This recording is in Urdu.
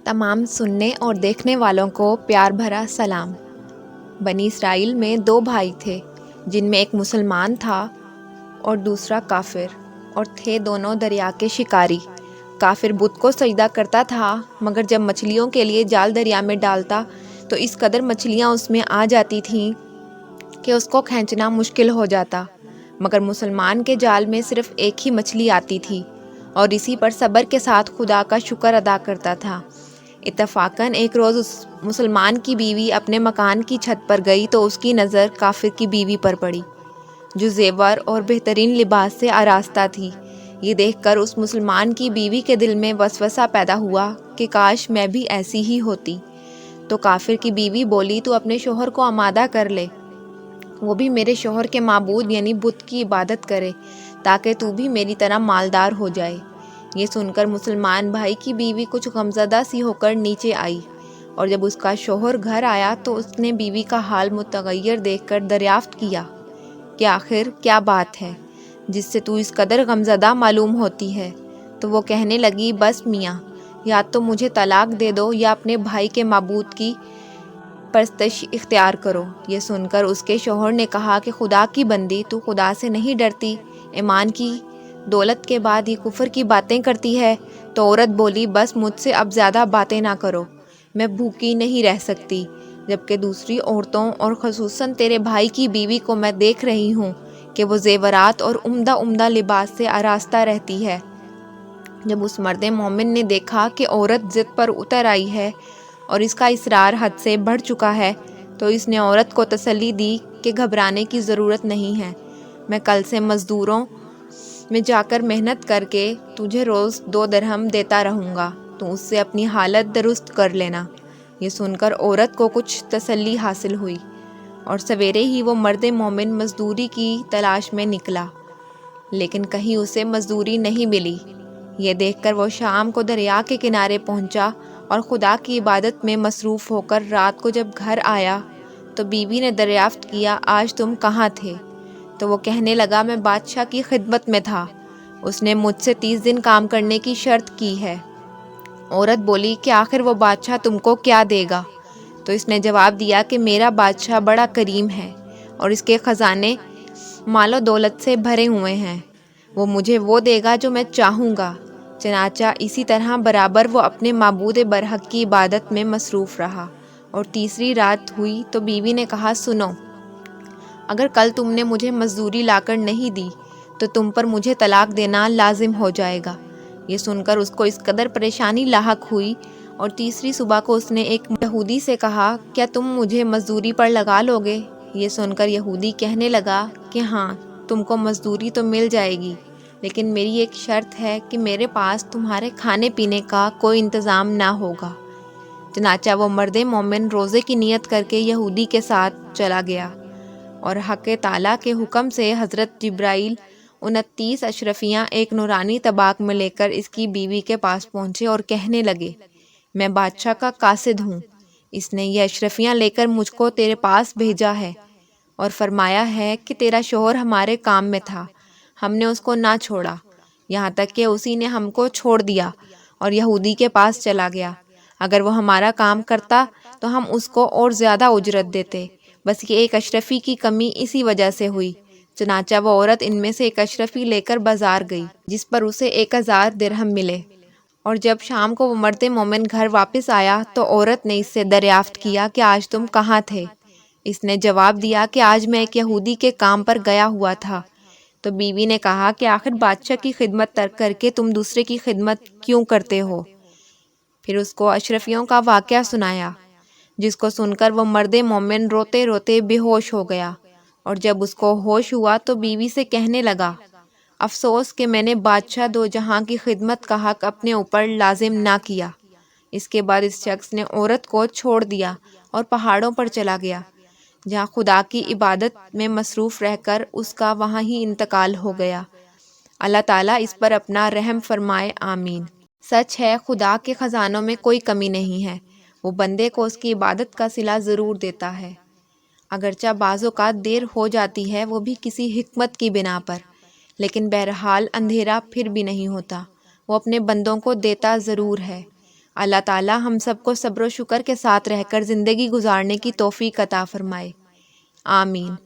تمام سننے اور دیکھنے والوں کو پیار بھرا سلام۔ بنی اسرائیل میں دو بھائی تھے جن میں ایک مسلمان تھا اور دوسرا کافر، اور تھے دونوں دریا کے شکاری۔ کافر بت کو سجدہ کرتا تھا، مگر جب مچھلیوں کے لیے جال دریا میں ڈالتا تو اس قدر مچھلیاں اس میں آ جاتی تھیں کہ اس کو کھینچنا مشکل ہو جاتا، مگر مسلمان کے جال میں صرف ایک ہی مچھلی آتی تھی اور اسی پر صبر کے ساتھ خدا کا شکر ادا کرتا تھا۔ اتفاقاً ایک روز اس مسلمان کی بیوی اپنے مکان کی چھت پر گئی تو اس کی نظر کافر کی بیوی پر پڑی، جو زیور اور بہترین لباس سے آراستہ تھی۔ یہ دیکھ کر اس مسلمان کی بیوی کے دل میں وسوسہ پیدا ہوا کہ کاش میں بھی ایسی ہی ہوتی۔ تو کافر کی بیوی بولی، تو اپنے شوہر کو آمادہ کر لے، وہ بھی میرے شوہر کے معبود یعنی بت کی عبادت کرے، تاکہ تو بھی میری طرح مالدار ہو جائے۔ یہ سن کر مسلمان بھائی کی بیوی کچھ غمزدہ سی ہو کر نیچے آئی، اور جب اس کا شوہر گھر آیا تو اس نے بیوی کا حال متغیر دیکھ کر دریافت کیا کہ آخر کیا بات ہے جس سے تو اس قدر غمزدہ معلوم ہوتی ہے؟ تو وہ کہنے لگی، بس میاں، یا تو مجھے طلاق دے دو یا اپنے بھائی کے معبود کی پرستش اختیار کرو۔ یہ سن کر اس کے شوہر نے کہا کہ خدا کی بندی، تو خدا سے نہیں ڈرتی؟ ایمان کی دولت کے بعد یہ کفر کی باتیں کرتی ہے؟ تو عورت بولی، بس مجھ سے اب زیادہ باتیں نہ کرو، میں بھوکی نہیں رہ سکتی، جبکہ دوسری عورتوں اور خصوصاً تیرے بھائی کی بیوی کو میں دیکھ رہی ہوں کہ وہ زیورات اور عمدہ لباس سے آراستہ رہتی ہے۔ جب اس مرد مومن نے دیکھا کہ عورت ضد پر اتر آئی ہے اور اس کا اصرار حد سے بڑھ چکا ہے، تو اس نے عورت کو تسلی دی کہ گھبرانے کی ضرورت نہیں ہے، میں کل سے مزدوروں میں جا کر محنت کر کے تجھے روز 2 درہم دیتا رہوں گا، تو اس سے اپنی حالت درست کر لینا۔ یہ سن کر عورت کو کچھ تسلی حاصل ہوئی، اور سویرے ہی وہ مرد مومن مزدوری کی تلاش میں نکلا، لیکن کہیں اسے مزدوری نہیں ملی۔ یہ دیکھ کر وہ شام کو دریا کے کنارے پہنچا اور خدا کی عبادت میں مصروف ہو کر رات کو جب گھر آیا تو بیوی نے دریافت کیا، آج تم کہاں تھے؟ تو وہ کہنے لگا، میں بادشاہ کی خدمت میں تھا، اس نے مجھ سے 30 دن کام کرنے کی شرط کی ہے۔ عورت بولی کہ آخر وہ بادشاہ تم کو کیا دے گا؟ تو اس نے جواب دیا کہ میرا بادشاہ بڑا کریم ہے اور اس کے خزانے مال و دولت سے بھرے ہوئے ہیں، وہ مجھے وہ دے گا جو میں چاہوں گا۔ چنانچہ اسی طرح برابر وہ اپنے معبود برحق کی عبادت میں مصروف رہا، اور تیسری رات ہوئی تو بیوی نے کہا، سنو، اگر کل تم نے مجھے مزدوری لا کر نہیں دی تو تم پر مجھے طلاق دینا لازم ہو جائے گا۔ یہ سن کر اس کو اس قدر پریشانی لاحق ہوئی، اور تیسری صبح کو اس نے ایک یہودی سے کہا، کیا تم مجھے مزدوری پر لگا لو گے؟ یہ سن کر یہودی کہنے لگا کہ ہاں، تم کو مزدوری تو مل جائے گی، لیکن میری ایک شرط ہے کہ میرے پاس تمہارے کھانے پینے کا کوئی انتظام نہ ہوگا۔ چنانچہ وہ مرد مومن روزے کی نیت کر کے یہودی کے ساتھ چلا گیا، اور حق تعالیٰ کے حکم سے حضرت جبرائیل 29 اشرفیاں ایک نورانی طباق میں لے کر اس کی بیوی کے پاس پہنچے اور کہنے لگے، میں بادشاہ کا قاصد ہوں، اس نے یہ اشرفیاں لے کر مجھ کو تیرے پاس بھیجا ہے اور فرمایا ہے کہ تیرا شوہر ہمارے کام میں تھا، ہم نے اس کو نہ چھوڑا، یہاں تک کہ اسی نے ہم کو چھوڑ دیا اور یہودی کے پاس چلا گیا۔ اگر وہ ہمارا کام کرتا تو ہم اس کو اور زیادہ اجرت دیتے، بس یہ ایک اشرفی کی کمی اسی وجہ سے ہوئی۔ چنانچہ وہ عورت ان میں سے ایک اشرفی لے کر بازار گئی، جس پر اسے 1000 درہم ملے، اور جب شام کو وہ مرد مومن گھر واپس آیا تو عورت نے اس سے دریافت کیا کہ آج تم کہاں تھے؟ اس نے جواب دیا کہ آج میں ایک یہودی کے کام پر گیا ہوا تھا۔ تو بیوی نے کہا کہ آخر بادشاہ کی خدمت ترک کر کے تم دوسرے کی خدمت کیوں کرتے ہو؟ پھر اس کو اشرفیوں کا واقعہ سنایا، جس کو سن کر وہ مرد مومن روتے روتے بے ہوش ہو گیا، اور جب اس کو ہوش ہوا تو بیوی سے کہنے لگا، افسوس کہ میں نے بادشاہ دو جہاں کی خدمت کا حق اپنے اوپر لازم نہ کیا۔ اس کے بعد اس شخص نے عورت کو چھوڑ دیا اور پہاڑوں پر چلا گیا، جہاں خدا کی عبادت میں مصروف رہ کر اس کا وہاں ہی انتقال ہو گیا۔ اللہ تعالیٰ اس پر اپنا رحم فرمائے، آمین۔ سچ ہے، خدا کے خزانوں میں کوئی کمی نہیں ہے، وہ بندے کو اس کی عبادت کا صلہ ضرور دیتا ہے، اگرچہ بعض اوقات دیر ہو جاتی ہے، وہ بھی کسی حکمت کی بنا پر، لیکن بہرحال اندھیرا پھر بھی نہیں ہوتا، وہ اپنے بندوں کو دیتا ضرور ہے۔ اللہ تعالیٰ ہم سب کو صبر و شکر کے ساتھ رہ کر زندگی گزارنے کی توفیق عطا فرمائے، آمین۔